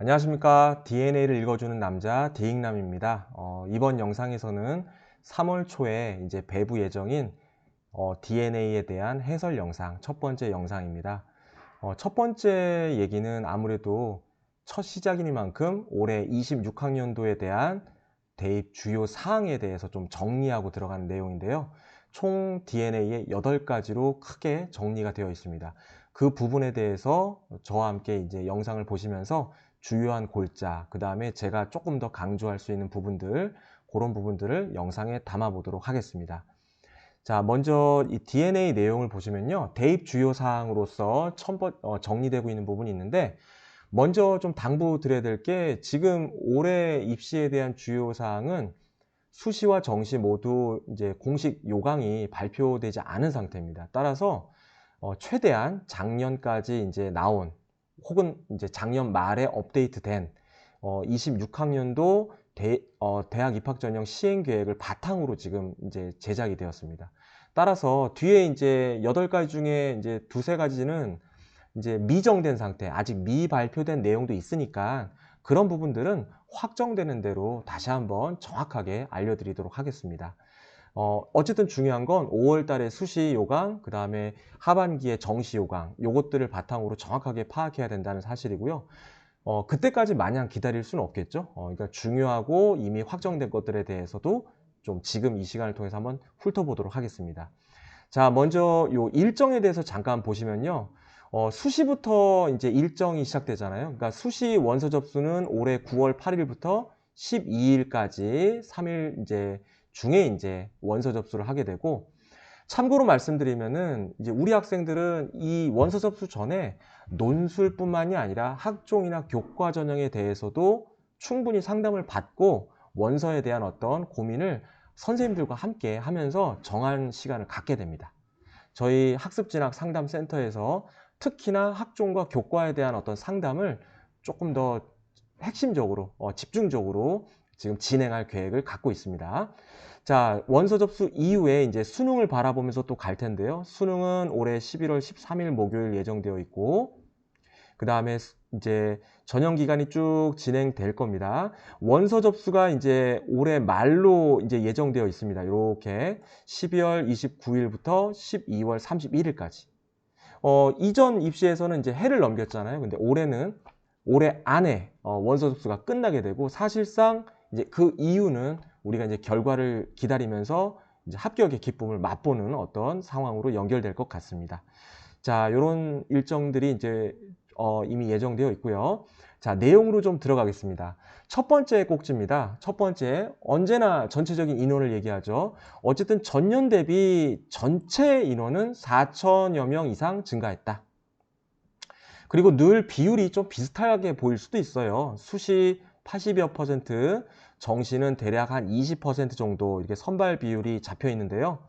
안녕하십니까. DNA를 읽어주는 남자 디익남입니다. 이번 영상에서는 3월 초에 이제 배부 예정인 DNA에 대한 해설 영상 첫 번째 영상입니다. 첫 번째 얘기는 아무래도 첫 시작이니만큼 올해 26학년도에 대한 대입 주요 사항에 대해서 좀 정리하고 들어가는 내용인데요. 총 DNA의 8가지로 크게 정리가 되어 있습니다. 그 부분에 대해서 저와 함께 이제 영상을 보시면서 주요한 골자, 그 다음에 제가 조금 더 강조할 수 있는 부분들, 그런 부분들을 영상에 담아 보도록 하겠습니다. 자, 먼저 이 DNA 내용을 보시면요. 대입 주요 사항으로서 정리되고 있는 부분이 있는데, 먼저 좀 당부드려야 될 게, 지금 올해 입시에 대한 주요 사항은 수시와 정시 모두 이제 공식 요강이 발표되지 않은 상태입니다. 따라서 최대한 작년까지 이제 나온 혹은 이제 작년 말에 업데이트된 26학년도 대학 입학 전형 시행 계획을 바탕으로 지금 이제 제작이 되었습니다. 따라서 뒤에 이제 8가지 중에 이제 두세 가지는 이제 미정된 상태, 아직 미발표된 내용도 있으니까 그런 부분들은 확정되는 대로 다시 한번 정확하게 알려드리도록 하겠습니다. 어쨌든 중요한 건 5월 달에 수시 요강, 그 다음에 하반기에 정시 요강, 요것들을 바탕으로 정확하게 파악해야 된다는 사실이고요. 그때까지 마냥 기다릴 수는 없겠죠. 그러니까 중요하고 이미 확정된 것들에 대해서도 좀 지금 이 시간을 통해서 한번 훑어보도록 하겠습니다. 자, 먼저 요 일정에 대해서 잠깐 보시면요. 수시부터 이제 일정이 시작되잖아요. 그러니까 수시 원서 접수는 올해 9월 8일부터 12일까지 3일 이제 중에 이제 원서 접수를 하게 되고, 참고로 말씀드리면은 이제 우리 학생들은 이 원서 접수 전에 논술뿐만이 아니라 학종이나 교과 전형에 대해서도 충분히 상담을 받고 원서에 대한 어떤 고민을 선생님들과 함께 하면서 정한 시간을 갖게 됩니다. 저희 학습진학 상담센터에서 특히나 학종과 교과에 대한 어떤 상담을 조금 더 핵심적으로, 집중적으로 지금 진행할 계획을 갖고 있습니다. 자, 원서 접수 이후에 이제 수능을 바라보면서 또 갈 텐데요. 수능은 올해 11월 13일 목요일 예정되어 있고, 그 다음에 이제 전형 기간이 쭉 진행될 겁니다. 원서 접수가 이제 올해 말로 이제 예정되어 있습니다. 이렇게 12월 29일부터 12월 31일까지. 이전 입시에서는 이제 해를 넘겼잖아요. 근데 올해는 올해 안에 원서 접수가 끝나게 되고, 사실상 이제 그 이유는 우리가 이제 결과를 기다리면서 이제 합격의 기쁨을 맛보는 어떤 상황으로 연결될 것 같습니다. 자, 이런 일정들이 이제 이미 예정되어 있고요. 자, 내용으로 좀 들어가겠습니다. 첫 번째 꼭지입니다. 첫 번째, 언제나 전체적인 인원을 얘기하죠. 어쨌든 전년 대비 전체 인원은 4천여 명 이상 증가했다. 그리고 늘 비율이 좀 비슷하게 보일 수도 있어요. 수시 80여 %, 정시는 대략 한 20% 정도 이렇게 선발 비율이 잡혀 있는데요.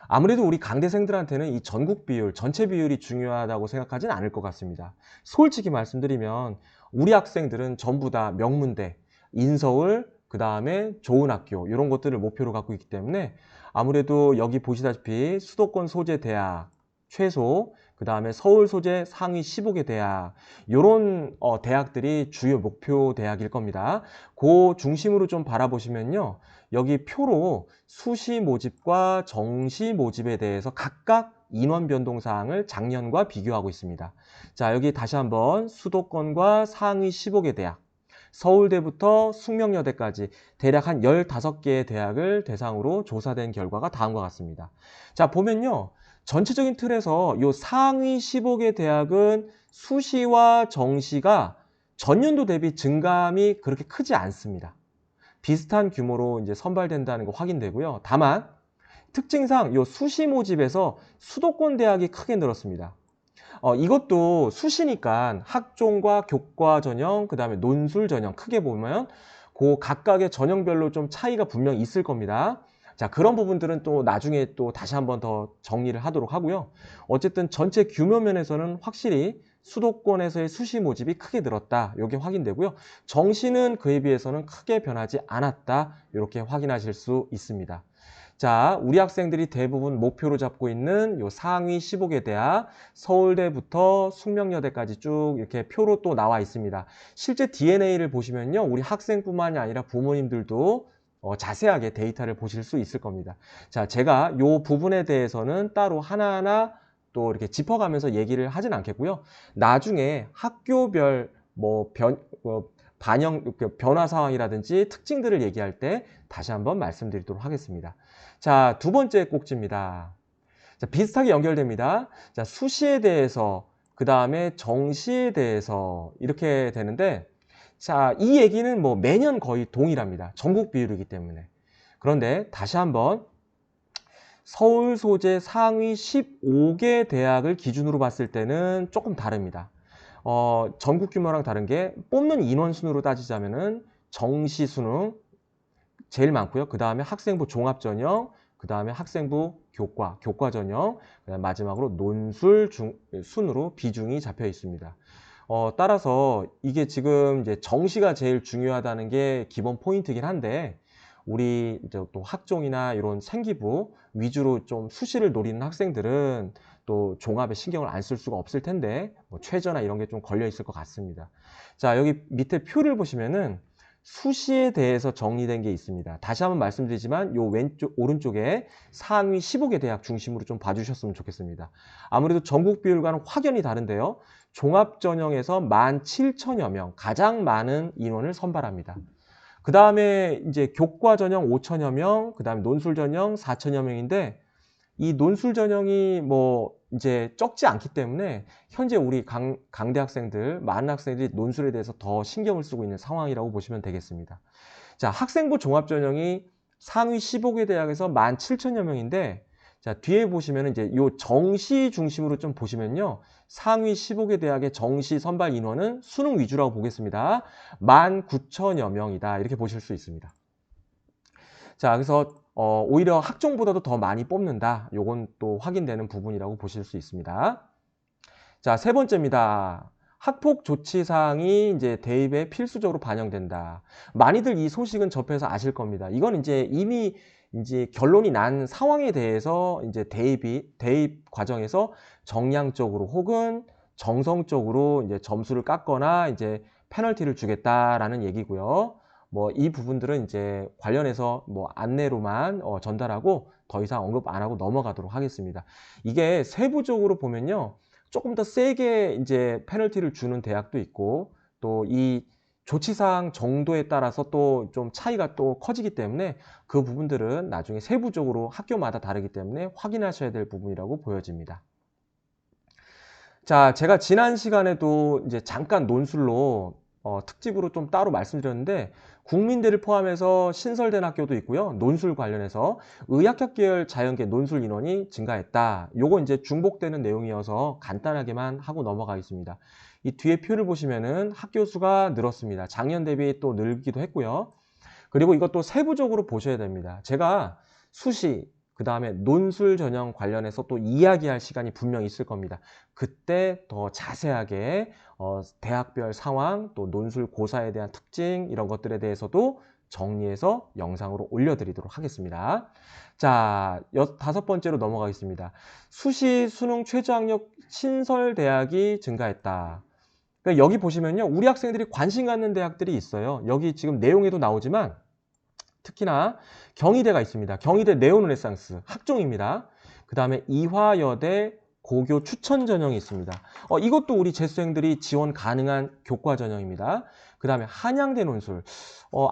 아무래도 우리 강대생들한테는 이 전국 비율, 전체 비율이 중요하다고 생각하지는 않을 것 같습니다. 솔직히 말씀드리면 우리 학생들은 전부 다 명문대, 인서울, 그 다음에 좋은 학교 이런 것들을 목표로 갖고 있기 때문에 아무래도 여기 보시다시피 수도권 소재 대학 최소, 그 다음에 서울 소재 상위 15개 대학, 이런 대학들이 주요 목표 대학일 겁니다. 그 중심으로 좀 바라보시면요. 여기 표로 수시 모집과 정시 모집에 대해서 각각 인원 변동 사항을 작년과 비교하고 있습니다. 자, 여기 다시 한번 수도권과 상위 15개 대학, 서울대부터 숙명여대까지 대략 한 15개의 대학을 대상으로 조사된 결과가 다음과 같습니다. 자, 보면요. 전체적인 틀에서 이 상위 15개 대학은 수시와 정시가 전년도 대비 증감이 그렇게 크지 않습니다. 비슷한 규모로 이제 선발된다는 거 확인되고요. 다만 특징상 이 수시 모집에서 수도권 대학이 크게 늘었습니다. 이것도 수시니까 학종과 교과 전형, 그 다음에 논술 전형 크게 보면 그 각각의 전형별로 좀 차이가 분명히 있을 겁니다. 자, 그런 부분들은 또 나중에 또 다시 한번 더 정리를 하도록 하고요. 어쨌든 전체 규모 면에서는 확실히 수도권에서의 수시 모집이 크게 늘었다. 이게 확인되고요. 정시는 그에 비해서는 크게 변하지 않았다. 이렇게 확인하실 수 있습니다. 자, 우리 학생들이 대부분 목표로 잡고 있는 요 상위 15개 대학, 서울대부터 숙명여대까지 쭉 이렇게 표로 또 나와 있습니다. 실제 DNA를 보시면요, 우리 학생뿐만이 아니라 부모님들도 자세하게 데이터를 보실 수 있을 겁니다. 자, 제가 요 부분에 대해서는 따로 하나하나 또 이렇게 짚어가면서 얘기를 하진 않겠고요. 나중에 학교별 변화 상황이라든지 특징들을 얘기할 때 다시 한번 말씀드리도록 하겠습니다. 자, 두 번째 꼭지입니다. 자, 비슷하게 연결됩니다. 자, 수시에 대해서, 그 다음에 정시에 대해서 이렇게 되는데, 자, 이 얘기는 뭐 매년 거의 동일합니다. 전국 비율이기 때문에. 그런데 다시 한번 서울 소재 상위 15개 대학을 기준으로 봤을 때는 조금 다릅니다. 전국 규모랑 다른 게 뽑는 인원 순으로 따지자면은 정시 수능 제일 많고요. 그 다음에 학생부 종합전형, 그 다음에 학생부 교과전형, 그다음에 마지막으로 논술 순으로 비중이 잡혀 있습니다. 따라서 이게 지금 이제 정시가 제일 중요하다는 게 기본 포인트긴 한데, 우리 이제 또 학종이나 이런 생기부 위주로 좀 수시를 노리는 학생들은 또 종합에 신경을 안 쓸 수가 없을 텐데, 뭐 최저나 이런 게 좀 걸려 있을 것 같습니다. 자, 여기 밑에 표를 보시면은 수시에 대해서 정리된 게 있습니다. 다시 한번 말씀드리지만 요 오른쪽에 상위 15개 대학 중심으로 좀 봐주셨으면 좋겠습니다. 아무래도 전국 비율과는 확연히 다른데요. 종합전형에서 17,000여 명, 가장 많은 인원을 선발합니다. 그 다음에 이제 교과전형 5,000여 명, 그 다음에 논술전형 4,000여 명인데, 이 논술 전형이 뭐 이제 적지 않기 때문에 현재 우리 강대 학생들, 많은 학생들이 논술에 대해서 더 신경을 쓰고 있는 상황이라고 보시면 되겠습니다. 자, 학생부 종합 전형이 상위 15개 대학에서 17,000여 명인데, 자, 뒤에 보시면 이제 요 정시 중심으로 좀 보시면요. 상위 15개 대학의 정시 선발 인원은 수능 위주라고 보겠습니다. 19,000여 명이다. 이렇게 보실 수 있습니다. 자, 그래서 오히려 학종보다도 더 많이 뽑는다. 요건 또 확인되는 부분이라고 보실 수 있습니다. 자, 세 번째입니다. 학폭 조치 사항이 이제 대입에 필수적으로 반영된다. 많이들 이 소식은 접해서 아실 겁니다. 이건 이제 이미 이제 결론이 난 상황에 대해서 이제 대입 과정에서 정량적으로 혹은 정성적으로 이제 점수를 깎거나 이제 페널티를 주겠다라는 얘기고요. 뭐 이 부분들은 이제 관련해서 뭐 안내로만 전달하고 더 이상 언급 안 하고 넘어가도록 하겠습니다. 이게 세부적으로 보면요, 조금 더 세게 이제 페널티를 주는 대학도 있고, 또 이 조치사항 정도에 따라서 또 좀 차이가 또 커지기 때문에 그 부분들은 나중에 세부적으로 학교마다 다르기 때문에 확인하셔야 될 부분이라고 보여집니다. 자, 제가 지난 시간에도 이제 잠깐 논술로 특집으로 좀 따로 말씀드렸는데, 국민대를 포함해서 신설된 학교도 있고요. 논술 관련해서 의학학 계열 자연계 논술 인원이 증가했다. 요거 이제 중복되는 내용이어서 간단하게만 하고 넘어가겠습니다. 이 뒤에 표를 보시면은 학교 수가 늘었습니다. 작년 대비 또 늘기도 했고요. 그리고 이것도 세부적으로 보셔야 됩니다. 제가 수시, 그 다음에 논술 전형 관련해서 또 이야기할 시간이 분명히 있을 겁니다. 그때 더 자세하게 대학별 상황, 또 논술 고사에 대한 특징 이런 것들에 대해서도 정리해서 영상으로 올려드리도록 하겠습니다. 자, 다섯 번째로 넘어가겠습니다. 수시, 수능 최저학력 신설 대학이 증가했다. 그러니까 여기 보시면요, 우리 학생들이 관심 갖는 대학들이 있어요. 여기 지금 내용에도 나오지만 특히나 경희대가 있습니다. 경희대 네오르네상스 학종입니다. 그 다음에 이화여대 고교 추천 전형이 있습니다. 이것도 우리 재수생들이 지원 가능한 교과 전형입니다. 그 다음에 한양대 논술.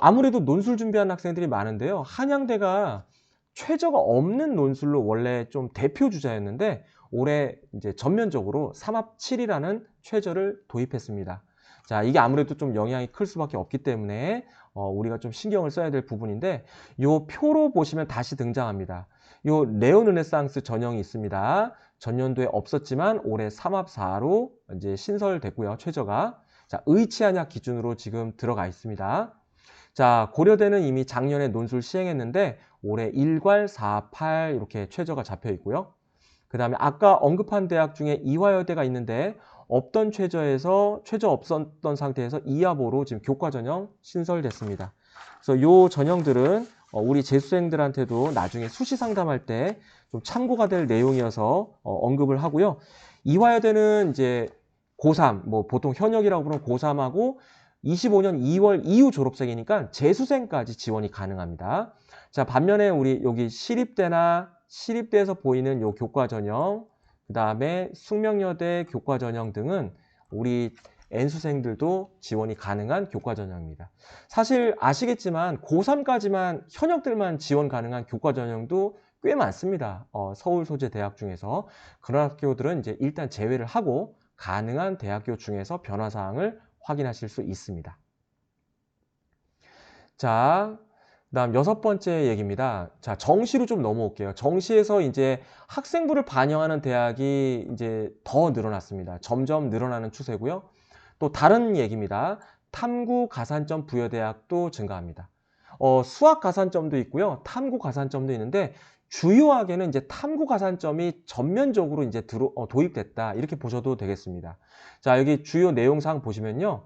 아무래도 논술 준비하는 학생들이 많은데요. 한양대가 최저가 없는 논술로 원래 좀 대표 주자였는데 올해 이제 전면적으로 3합7이라는 최저를 도입했습니다. 자, 이게 아무래도 좀 영향이 클 수밖에 없기 때문에 우리가 좀 신경을 써야 될 부분인데, 요 표로 보시면 다시 등장합니다. 요 네오르네상스 전형이 있습니다. 전년도에 없었지만 올해 3합4로 이제 신설됐고요. 최저가. 자, 의치한약 기준으로 지금 들어가 있습니다. 자, 고려대는 이미 작년에 논술 시행했는데 올해 1괄 4.8 이렇게 최저가 잡혀 있고요. 그 다음에 아까 언급한 대학 중에 이화여대가 있는데 없던 최저 없었던 상태에서 2합5로 지금 교과 전형 신설됐습니다. 그래서 요 전형들은 우리 재수생들한테도 나중에 수시 상담할 때 좀 참고가 될 내용이어서 언급을 하고요. 이화여대는 이제 고3, 뭐 보통 현역이라고 부르는 고3하고 25년 2월 이후 졸업생이니까 재수생까지 지원이 가능합니다. 자, 반면에 우리 여기 시립대나 시립대에서 보이는 요 교과전형, 그 다음에 숙명여대 교과전형 등은 우리 N수생들도 지원이 가능한 교과전형입니다. 사실 아시겠지만 고3까지만 현역들만 지원 가능한 교과전형도 꽤 많습니다. 서울 소재 대학 중에서 그런 학교들은 이제 일단 제외를 하고 가능한 대학교 중에서 변화사항을 확인하실 수 있습니다. 자, 그다음 6번째 얘기입니다. 자, 정시로 좀 넘어올게요. 정시에서 이제 학생부를 반영하는 대학이 이제 더 늘어났습니다. 점점 늘어나는 추세고요. 또 다른 얘기입니다. 탐구 가산점 부여 대학도 증가합니다. 수학 가산점도 있고요. 탐구 가산점도 있는데 주요하게는 이제 탐구 가산점이 전면적으로 이제 도입됐다. 이렇게 보셔도 되겠습니다. 자, 여기 주요 내용사항 보시면요.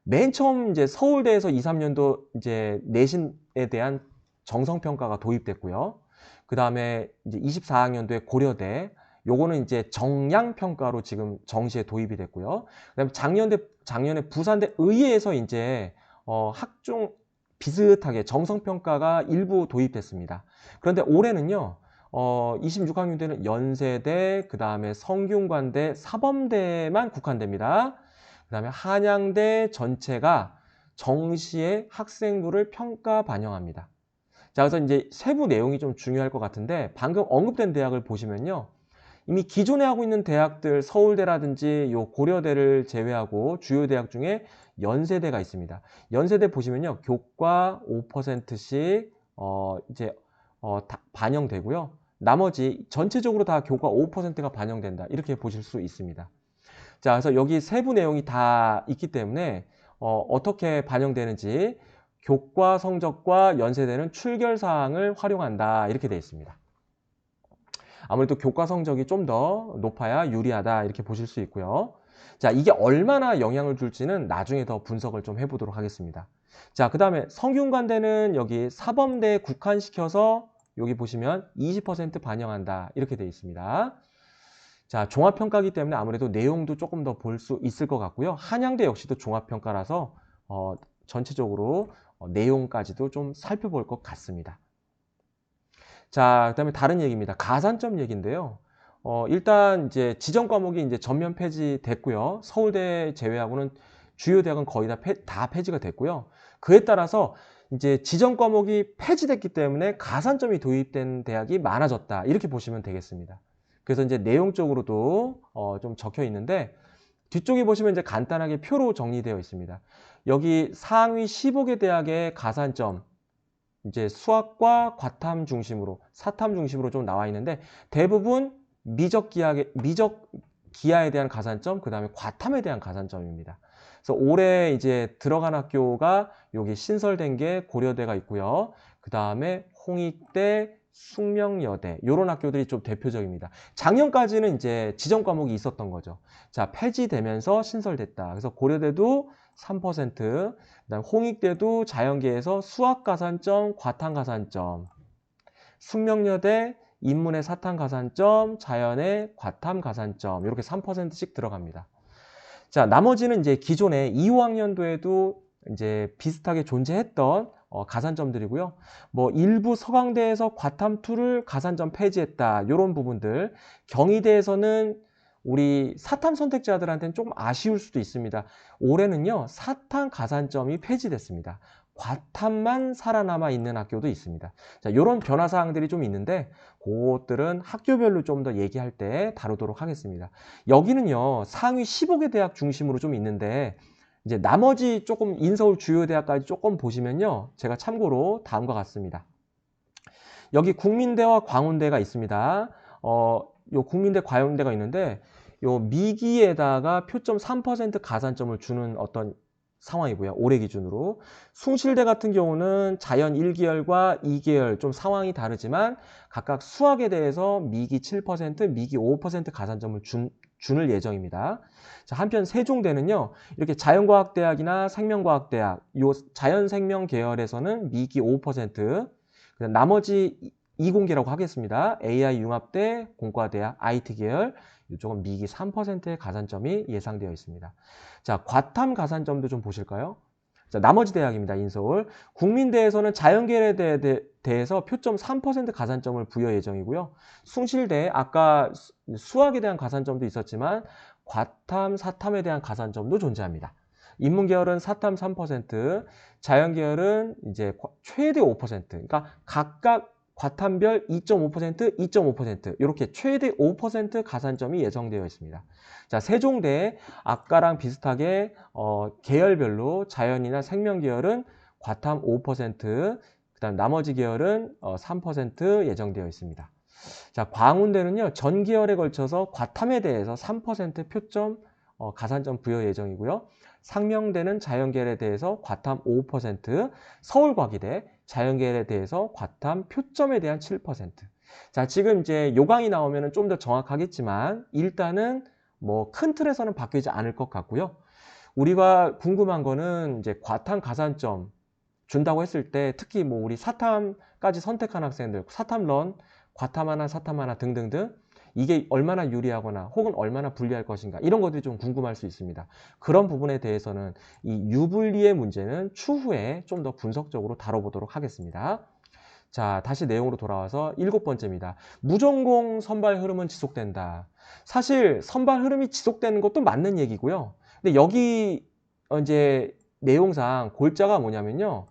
맨 처음 이제 서울대에서 2, 3년도 이제 내신에 대한 정성평가가 도입됐고요. 그 다음에 이제 24학년도에 고려대, 요거는 이제 정량평가로 지금 정시에 도입이 됐고요. 그 다음에 작년에 부산대 의예에서 이제 학종 비슷하게 정성평가가 일부 도입됐습니다. 그런데 올해는요, 26학년대는 연세대, 그 다음에 성균관대, 사범대만 국한됩니다. 그 다음에 한양대 전체가 정시에 학생부를 평가 반영합니다. 자, 그래서 이제 세부 내용이 좀 중요할 것 같은데 방금 언급된 대학을 보시면요. 이미 기존에 하고 있는 대학들 서울대라든지 요 고려대를 제외하고 주요 대학 중에 연세대가 있습니다. 연세대 보시면요. 교과 5%씩 반영되고요. 나머지 전체적으로 다 교과 5%가 반영된다. 이렇게 보실 수 있습니다. 자, 그래서 여기 세부 내용이 다 있기 때문에 어떻게 반영되는지 교과 성적과 연세대는 출결사항을 활용한다. 이렇게 되어 있습니다. 아무래도 교과 성적이 좀 더 높아야 유리하다. 이렇게 보실 수 있고요. 자, 이게 얼마나 영향을 줄지는 나중에 더 분석을 좀 해보도록 하겠습니다. 자, 그 다음에 성균관대는 여기 사범대에 국한시켜서 여기 보시면 20% 반영한다. 이렇게 되어 있습니다. 자, 종합평가이기 때문에 아무래도 내용도 조금 더 볼 수 있을 것 같고요. 한양대 역시도 종합평가라서 전체적으로 내용까지도 좀 살펴볼 것 같습니다. 자, 그다음에 다른 얘기입니다. 가산점 얘기인데요. 일단 이제 지정 과목이 이제 전면 폐지됐고요. 서울대 제외하고는 주요 대학은 거의 다 폐지가 됐고요. 그에 따라서 이제 지정 과목이 폐지됐기 때문에 가산점이 도입된 대학이 많아졌다. 이렇게 보시면 되겠습니다. 그래서 이제 내용적으로도 좀 적혀 있는데 뒤쪽에 보시면 이제 간단하게 표로 정리되어 있습니다. 여기 상위 15개 대학의 가산점 이제 수학과 과탐 중심으로 사탐 중심으로 좀 나와 있는데 대부분 미적 기하에 대한 가산점, 그 다음에 과탐에 대한 가산점입니다. 그래서 올해 이제 들어간 학교가 여기 신설된 게 고려대가 있고요. 그 다음에 홍익대, 숙명여대 이런 학교들이 좀 대표적입니다. 작년까지는 이제 지정 과목이 있었던 거죠. 자, 폐지되면서 신설됐다. 그래서 고려대도 3%, 그다음 홍익대도 자연계에서 수학 가산점, 과탐 가산점, 숙명여대 인문의 사탐 가산점, 자연의 과탐 가산점 이렇게 3%씩 들어갑니다. 자, 나머지는 이제 기존에 2, 5학년도에도 이제 비슷하게 존재했던 가산점들이고요. 뭐 일부 서강대에서 과탐2를 가산점 폐지했다. 이런 부분들. 경희대에서는 우리 사탐 선택자들한테는 조금 아쉬울 수도 있습니다. 올해는요, 사탐 가산점이 폐지됐습니다. 과탐만 살아남아 있는 학교도 있습니다. 자, 이런 변화사항들이 좀 있는데 그것들은 학교별로 좀 더 얘기할 때 다루도록 하겠습니다. 여기는요, 상위 15개 대학 중심으로 좀 있는데 이제 나머지 조금 인서울 주요 대학까지 조금 보시면요, 제가 참고로 다음과 같습니다. 여기 국민대와 광운대가 있습니다. 요 국민대 과운대가 있는데 요 미기에다가 표점 3% 가산점을 주는 어떤 상황이고요. 올해 기준으로. 숭실대 같은 경우는 자연 1계열과 2계열 좀 상황이 다르지만 각각 수학에 대해서 미기 7%, 미기 5% 가산점을 주는 예정입니다. 자, 한편 세종대는요. 이렇게 자연과학대학이나 생명과학대학, 요 자연생명 계열에서는 미기 5%, 나머지 이공계라고 하겠습니다. AI 융합대, 공과대학, IT 계열 이쪽은 미기 3%의 가산점이 예상되어 있습니다. 자, 과탐 가산점도 좀 보실까요? 자, 나머지 대학입니다. 인서울. 국민대에서는 자연계열에 대해서 표점 3% 가산점을 부여 예정이고요. 숭실대 아까 수학에 대한 가산점도 있었지만 과탐, 사탐에 대한 가산점도 존재합니다. 인문계열은 사탐 3%, 자연계열은 이제 최대 5%, 그러니까 각각 과탐별 2.5%, 2.5% 이렇게 최대 5% 가산점이 예정되어 있습니다. 자, 세종대 아까랑 비슷하게 계열별로 자연이나 생명계열은 과탐 5%, 그다음 나머지 계열은 3% 예정되어 있습니다. 자, 광운대는요, 전 계열에 걸쳐서 과탐에 대해서 3% 표점 가산점 부여 예정이고요. 상명대는 자연계열에 대해서 과탐 5%, 서울과기대 자연계열에 대해서 과탐 표점에 대한 7%. 자, 지금 이제 요강이 나오면 좀 더 정확하겠지만 일단은 뭐 큰 틀에서는 바뀌지 않을 것 같고요. 우리가 궁금한 거는 이제 과탐 가산점 준다고 했을 때 특히 뭐 우리 사탐까지 선택한 학생들, 사탐런, 과탐 하나, 사탐 하나 등등등 이게 얼마나 유리하거나 혹은 얼마나 불리할 것인가 이런 것들이 좀 궁금할 수 있습니다. 그런 부분에 대해서는 이 유불리의 문제는 추후에 좀 더 분석적으로 다뤄보도록 하겠습니다. 자, 다시 내용으로 돌아와서 7번째입니다. 무전공 선발 흐름은 지속된다. 사실 선발 흐름이 지속되는 것도 맞는 얘기고요. 근데 여기 이제 내용상 골자가 뭐냐면요.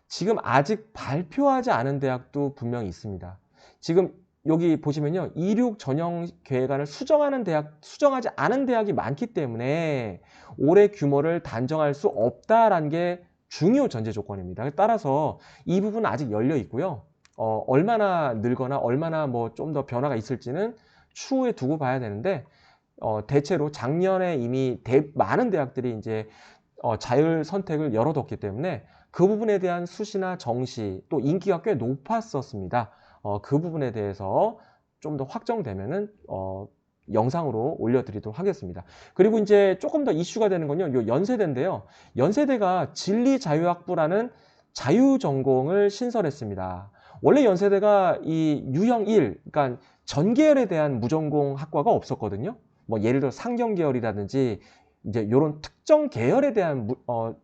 지금 아직 발표하지 않은 대학도 분명히 있습니다. 지금 여기 보시면요. 이륙 전형 계획안을 수정하지 않은 대학이 많기 때문에 올해 규모를 단정할 수 없다라는 게 중요 전제 조건입니다. 따라서 이 부분은 아직 열려 있고요. 얼마나 늘거나 얼마나 뭐 좀 더 변화가 있을지는 추후에 두고 봐야 되는데 대체로 작년에 이미 많은 대학들이 이제 자율 선택을 열어뒀기 때문에 그 부분에 대한 수시나 정시 또 인기가 꽤 높았었습니다. 그 부분에 대해서 좀 더 확정되면은 영상으로 올려드리도록 하겠습니다. 그리고 이제 조금 더 이슈가 되는 건요, 요 연세대인데요. 연세대가 진리자유학부라는 자유전공을 신설했습니다. 원래 연세대가 이 유형 1, 그러니까 전계열에 대한 무전공 학과가 없었거든요. 뭐 예를 들어 상경계열이라든지 이제 이런 특정 계열에 대한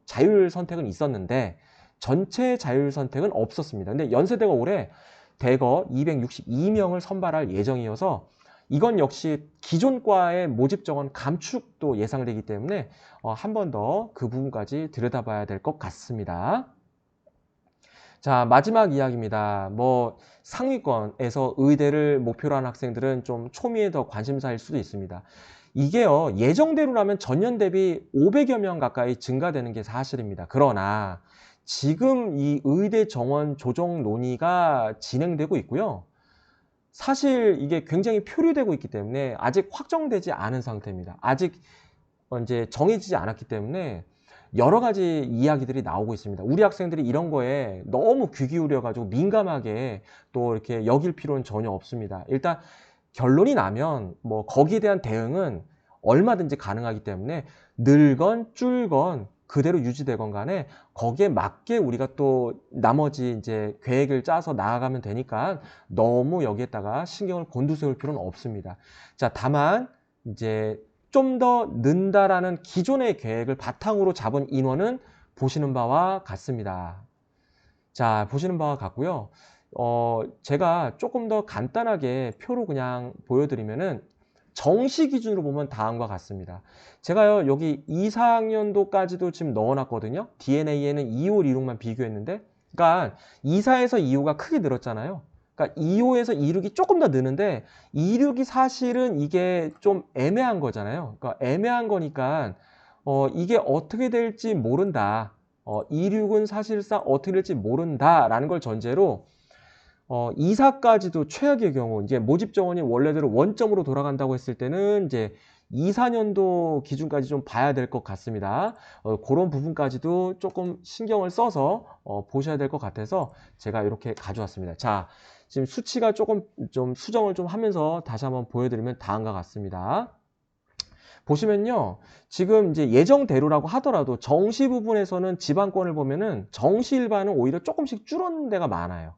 자율 선택은 있었는데 전체 자율 선택은 없었습니다. 근데 연세대가 올해 대거 262명을 선발할 예정이어서 이건 역시 기존 과의 모집 정원 감축도 예상되기 때문에 한 번 더 그 부분까지 들여다봐야 될 것 같습니다. 자, 마지막 이야기입니다. 뭐 상위권에서 의대를 목표로 한 학생들은 좀 초미에 더 관심사일 수도 있습니다. 이게요, 예정대로라면 전년 대비 500여 명 가까이 증가되는 게 사실입니다. 그러나 지금 이 의대 정원 조정 논의가 진행되고 있고요. 사실 이게 굉장히 표류되고 있기 때문에 아직 확정되지 않은 상태입니다. 아직 이제 정해지지 않았기 때문에 여러 가지 이야기들이 나오고 있습니다. 우리 학생들이 이런 거에 너무 귀 기울여가지고 민감하게 또 이렇게 여길 필요는 전혀 없습니다. 일단 결론이 나면 뭐 거기에 대한 대응은 얼마든지 가능하기 때문에 늘건 줄건 그대로 유지되건 간에 거기에 맞게 우리가 또 나머지 이제 계획을 짜서 나아가면 되니까 너무 여기에다가 신경을 곤두세울 필요는 없습니다. 자, 다만 이제 좀 더 는다라는 기존의 계획을 바탕으로 잡은 인원은 보시는 바와 같습니다. 자, 보시는 바와 같고요. 제가 조금 더 간단하게 표로 그냥 보여드리면은 정시 기준으로 보면 다음과 같습니다. 제가요, 여기 2, 4학년도까지도 지금 넣어놨거든요. DNA에는 2호, 2룩만 비교했는데, 그러니까 2사에서 2호가 크게 늘었잖아요. 그러니까 2호에서 2룩이 조금 더 느는데 2룩이 사실은 이게 좀 애매한 거잖아요. 그러니까 애매한 거니까 이게 어떻게 될지 모른다. 2룩은 사실상 어떻게 될지 모른다라는 걸 전제로 2사까지도 최악의 경우 이제 모집 정원이 원래대로 원점으로 돌아간다고 했을 때는 이제 2, 4년도 기준까지 좀 봐야 될 것 같습니다. 그런 부분까지도 조금 신경을 써서 보셔야 될 것 같아서 제가 이렇게 가져왔습니다. 자, 지금 수치가 조금 좀 수정을 좀 하면서 다시 한번 보여드리면 다음과 같습니다. 보시면요, 지금 이제 예정대로라고 하더라도 정시 부분에서는 지방권을 보면은 정시 일반은 오히려 조금씩 줄어든 데가 많아요.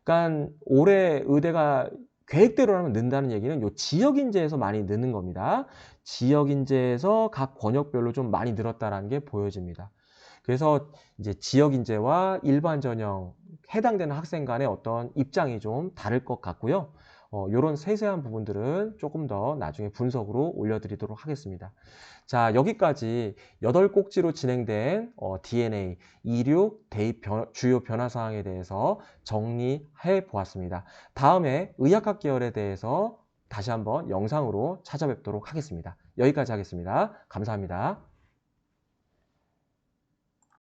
그러니까 올해 의대가 계획대로라면 는다는 얘기는 요 지역 인재에서 많이 느는 겁니다. 지역 인재에서 각 권역별로 좀 많이 늘었다라는 게 보여집니다. 그래서 이제 지역 인재와 일반 전형 해당되는 학생 간의 어떤 입장이 좀 다를 것 같고요. 요런 세세한 부분들은 조금 더 나중에 분석으로 올려드리도록 하겠습니다. 자, 여기까지 8꼭지로 진행된 DNA 26 대입 주요 변화 사항에 대해서 정리해 보았습니다. 다음에 의학학 계열에 대해서 다시 한번 영상으로 찾아뵙도록 하겠습니다. 여기까지 하겠습니다. 감사합니다.